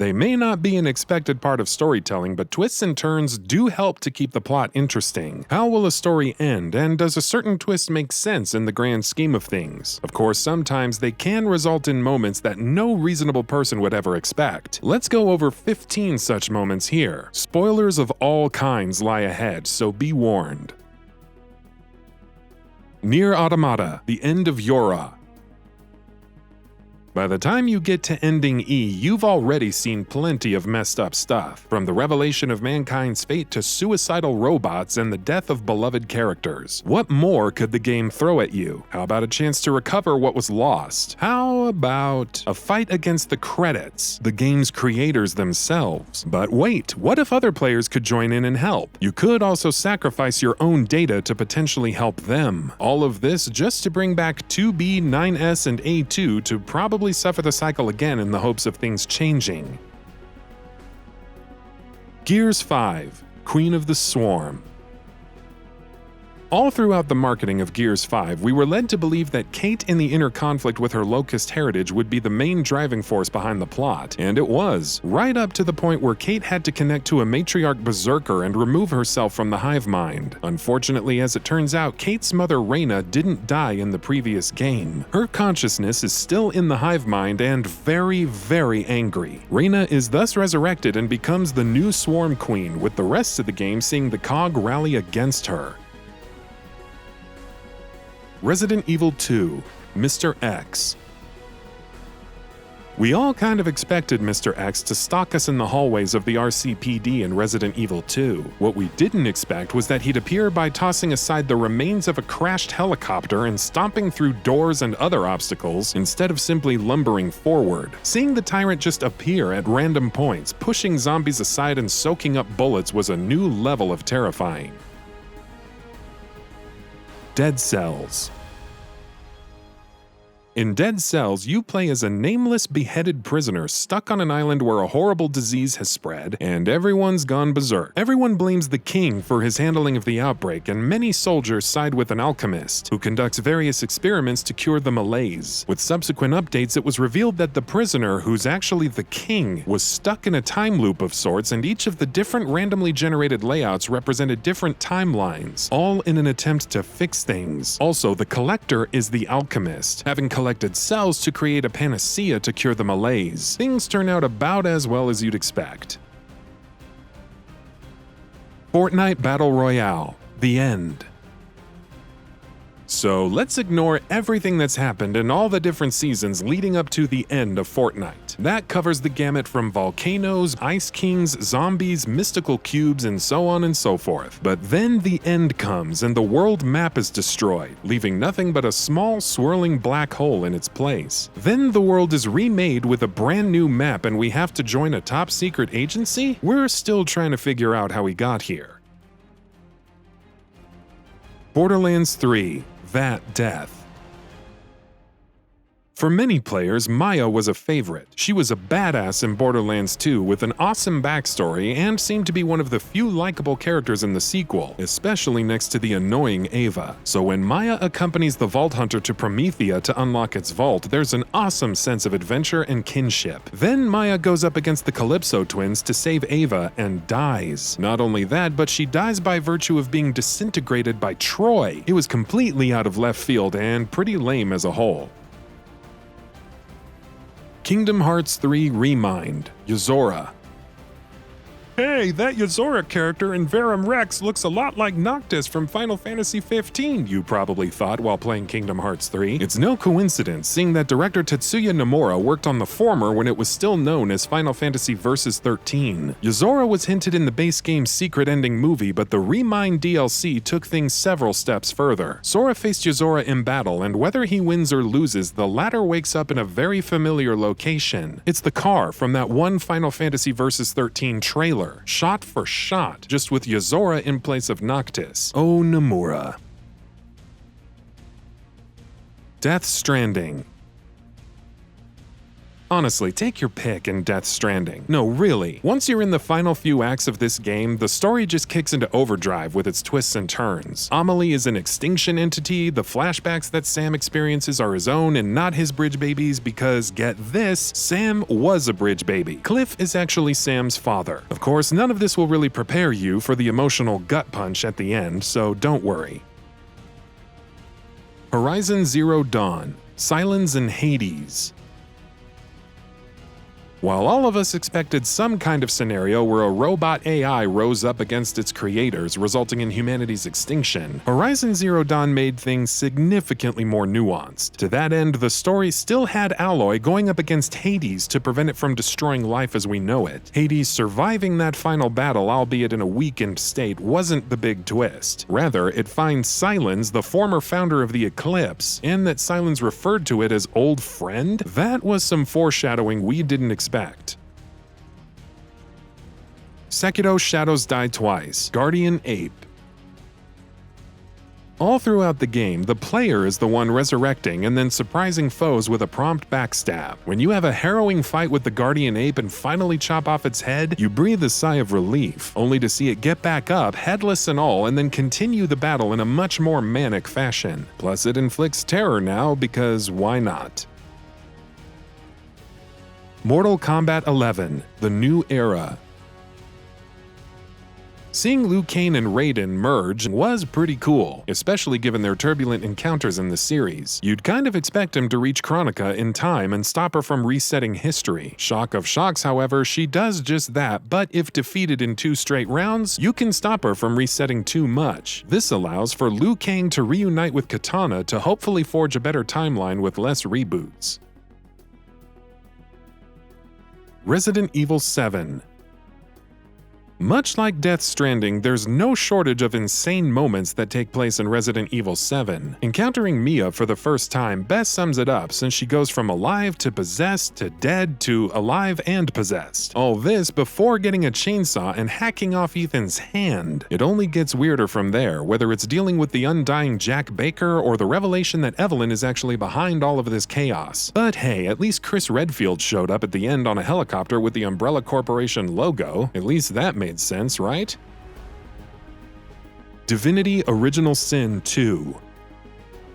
They may not be an expected part of storytelling, but twists and turns do help to keep the plot interesting. How will a story end, and does a certain twist make sense in the grand scheme of things? Of course, sometimes they can result in moments that no reasonable person would ever expect. Let's go over 15 such moments here. Spoilers of all kinds lie ahead, so be warned. Nier Automata, the end of YOZORA. By the time you get to ending E, you've already seen plenty of messed up stuff, from the revelation of mankind's fate to suicidal robots and the death of beloved characters. What more could the game throw at you? How about a chance to recover what was lost? How about a fight against the credits, the game's creators themselves? But wait, what if other players could join in and help? You could also sacrifice your own data to potentially help them. All of this just to bring back 2B, 9S, and A2 to probably suffer the cycle again in the hopes of things changing. Gears 5, Queen of the Swarm. All throughout the marketing of Gears 5, we were led to believe that Kate in the inner conflict with her Locust heritage would be the main driving force behind the plot, and it was, right up to the point where Kate had to connect to a matriarch berserker and remove herself from the hive mind. Unfortunately, as it turns out, Kate's mother Reyna didn't die in the previous game. Her consciousness is still in the hive mind and very, very angry. Reyna is thus resurrected and becomes the new Swarm Queen, with the rest of the game seeing the COG rally against her. Resident Evil 2, Mr. X. We all kind of expected Mr. X to stalk us in the hallways of the RCPD in Resident Evil 2. What we didn't expect was that he'd appear by tossing aside the remains of a crashed helicopter and stomping through doors and other obstacles instead of simply lumbering forward. Seeing the tyrant just appear at random points, pushing zombies aside and soaking up bullets was a new level of terrifying. Dead Cells. In Dead Cells, you play as a nameless beheaded prisoner stuck on an island where a horrible disease has spread, and everyone's gone berserk. Everyone blames the king for his handling of the outbreak, and many soldiers side with an alchemist, who conducts various experiments to cure the malaise. With subsequent updates, it was revealed that the prisoner, who's actually the king, was stuck in a time loop of sorts, and each of the different randomly generated layouts represented different timelines, all in an attempt to fix things. Also, the collector is the alchemist, having collected cells to create a panacea to cure the malaise. Things turn out about as well as you'd expect. Fortnite Battle Royale, the end. So let's ignore everything that's happened in all the different seasons leading up to the end of Fortnite. That covers the gamut from volcanoes, ice kings, zombies, mystical cubes, and so on and so forth. But then the end comes and the world map is destroyed, leaving nothing but a small swirling black hole in its place. Then the world is remade with a brand new map and we have to join a top secret agency? We're still trying to figure out how we got here. Borderlands 3. That death. For many players, Maya was a favorite. She was a badass in Borderlands 2 with an awesome backstory and seemed to be one of the few likable characters in the sequel, especially next to the annoying Ava. So when Maya accompanies the Vault Hunter to Promethea to unlock its vault, there's an awesome sense of adventure and kinship. Then Maya goes up against the Calypso twins to save Ava and dies. Not only that, but she dies by virtue of being disintegrated by Troy. It was completely out of left field and pretty lame as a whole. Kingdom Hearts 3 Remind, YOZORA. Hey, that YOZORA character in Verum Rex looks a lot like Noctis from Final Fantasy XV, you probably thought while playing Kingdom Hearts 3. It's no coincidence, seeing that director Tetsuya Nomura worked on the former when it was still known as Final Fantasy Versus 13. YOZORA was hinted in the base game's secret ending movie, but the Remind DLC took things several steps further. Sora faced YOZORA in battle, and whether he wins or loses, the latter wakes up in a very familiar location. It's the car from that one Final Fantasy Versus 13 trailer. Shot for shot, just with YOZORA in place of Noctis. Oh, Nomura. Death Stranding. Honestly, take your pick in Death Stranding. No, really. Once you're in the final few acts of this game, the story just kicks into overdrive with its twists and turns. Amelie is an extinction entity, the flashbacks that Sam experiences are his own and not his bridge babies because, get this, Sam was a bridge baby. Cliff is actually Sam's father. Of course, none of this will really prepare you for the emotional gut punch at the end, so don't worry. Horizon Zero Dawn, Sylens and Hades. While all of us expected some kind of scenario where a robot AI rose up against its creators, resulting in humanity's extinction, Horizon Zero Dawn made things significantly more nuanced. To that end, the story still had Aloy going up against Hades to prevent it from destroying life as we know it. Hades surviving that final battle, albeit in a weakened state, wasn't the big twist. Rather, it finds Sylens, the former founder of the Eclipse, and that Sylens referred to it as old friend? That was some foreshadowing we didn't expect. Sekiro Shadows Die Twice, Guardian Ape. All throughout the game, the player is the one resurrecting and then surprising foes with a prompt backstab. When you have a harrowing fight with the Guardian Ape and finally chop off its head, you breathe a sigh of relief, only to see it get back up, headless and all, and then continue the battle in a much more manic fashion. Plus, it inflicts terror now because why not? Mortal Kombat 11, The New Era. Seeing Liu Kang and Raiden merge was pretty cool, especially given their turbulent encounters in the series. You'd kind of expect him to reach Kronika in time and stop her from resetting history. Shock of shocks, however, she does just that, but if defeated in 2 straight rounds, you can stop her from resetting too much. This allows for Liu Kang to reunite with Kitana to hopefully forge a better timeline with less reboots. Resident Evil 7. Much like Death Stranding, there's no shortage of insane moments that take place in Resident Evil 7. Encountering Mia for the first time best sums it up since she goes from alive to possessed to dead to alive and possessed. All this before getting a chainsaw and hacking off Ethan's hand. It only gets weirder from there, whether it's dealing with the undying Jack Baker or the revelation that Evelyn is actually behind all of this chaos. But hey, at least Chris Redfield showed up at the end on a helicopter with the Umbrella Corporation logo. At least that made sense, right? Divinity Original Sin 2.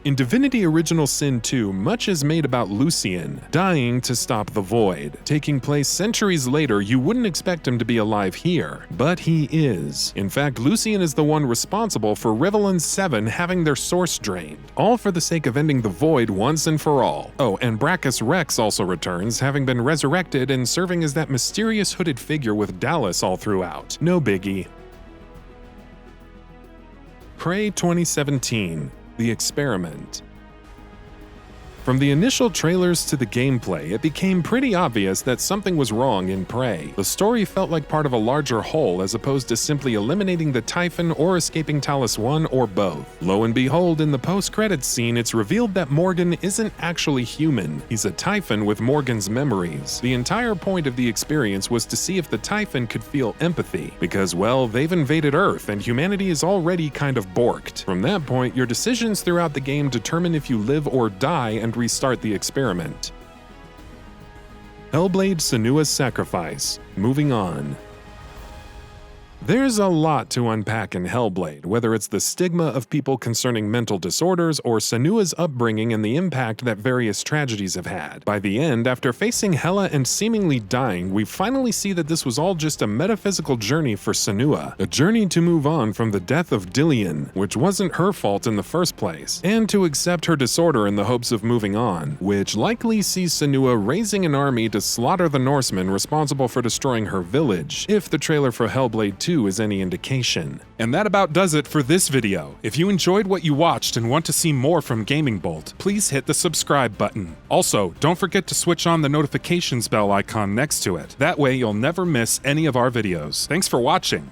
In Divinity Original Sin 2, much is made about Lucian dying to stop the void. Taking place centuries later, you wouldn't expect him to be alive here, but he is. In fact, Lucian is the one responsible for Rivelin 7 having their source drained, all for the sake of ending the void once and for all. Oh, and Brachus Rex also returns, having been resurrected and serving as that mysterious hooded figure with Dallas all throughout. No biggie. Prey 2017. The Experiment. From the initial trailers to the gameplay, it became pretty obvious that something was wrong in Prey. The story felt like part of a larger whole as opposed to simply eliminating the Typhon or escaping Talus 1 or both. Lo and behold, in the post-credits scene, it's revealed that Morgan isn't actually human. He's a Typhon with Morgan's memories. The entire point of the experience was to see if the Typhon could feel empathy, because, well, they've invaded Earth and humanity is already kind of borked. From that point, your decisions throughout the game determine if you live or die and restart the experiment. Hellblade: Senua's Sacrifice. Moving on. There's a lot to unpack in Hellblade, whether it's the stigma of people concerning mental disorders or Senua's upbringing and the impact that various tragedies have had. By the end, after facing Hela and seemingly dying, we finally see that this was all just a metaphysical journey for Senua, a journey to move on from the death of Dillion, which wasn't her fault in the first place, and to accept her disorder in the hopes of moving on, which likely sees Senua raising an army to slaughter the Norsemen responsible for destroying her village, if the trailer for Hellblade 2 is any indication. And that about does it for this video. If you enjoyed what you watched and want to see more from Gaming Bolt, please hit the subscribe button. Also, don't forget to switch on the notifications bell icon next to it. That way you'll never miss any of our videos. Thanks for watching.